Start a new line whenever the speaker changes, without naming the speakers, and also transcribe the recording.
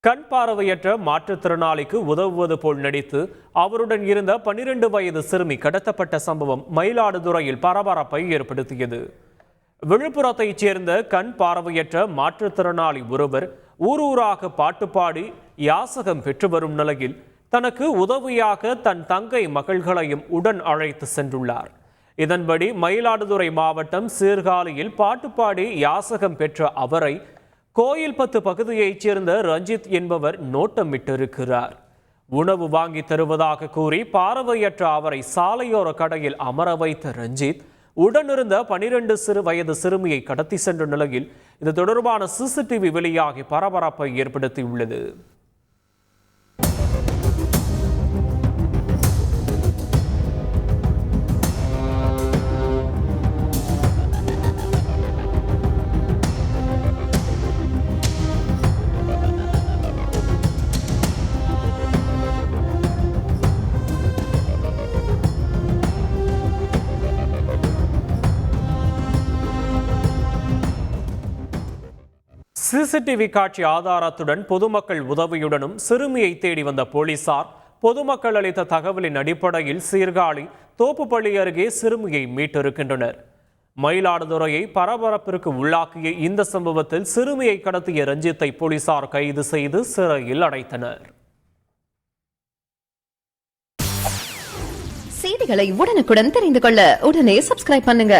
கண் பார்வையற்ற மாற்றுத்திறனாளிக்கு உதவுவது போல் நடித்து அவருடன் இருந்த 12 வயது சிறுமி கடத்தப்பட்ட சம்பவம் மயிலாடுதுறையில் பரபரப்பை ஏற்படுத்தியது. விழுப்புரத்தைச் சேர்ந்த கண் பார்வையற்ற மாற்றுத்திறனாளி ஒருவர் ஊரூராக பாட்டு பாடி யாசகம் பெற்று வரும் நிலையில் தனக்கு உதவியாக தன் தங்கை மகள்களையும் உடன் அழைத்து சென்றுள்ளார். இதன்படி மயிலாடுதுறை மாவட்டம் சீர்காழியில் பாட்டு பாடி யாசகம் பெற்ற அவரை கோயில்பத்து பகுதியைச் சேர்ந்த ரஞ்சித் என்பவர் நோட்டமிட்டிருக்கிறார். உணவு வாங்கி தருவதாக கூறி பார்வையற்ற அவரை சாலையோர கடையில் அமர வைத்த ரஞ்சித் உடனிருந்த 12 வயது சிறுமியை கடத்தி சென்ற நிலையில் இது தொடர்பான சிசிடிவி வெளியாகி பரபரப்பை ஏற்படுத்தியுள்ளது. சிசிடிவி காட்சி ஆதாரத்துடன் பொதுமக்கள் உதவியுடனும் சிறுமியை தேடி வந்த போலீசார் பொதுமக்கள் அளித்த தகவலின் அடிப்படையில் சீர்காழி தோப்புப்பள்ளி அருகே சிறுமியை மீட்டிருக்கின்றனர். மயிலாடுதுறையை பரபரப்பிற்கு உள்ளாக்கிய இந்த சம்பவத்தில் சிறுமியை கடத்திய ரஞ்சித்தை போலீசார் கைது செய்து சிறையில் அடைத்தனர்.
செய்திகளை உடனுக்குடன் தெரிந்து கொள்ள உடனே சப்ஸ்கிரைப் பண்ணுங்க.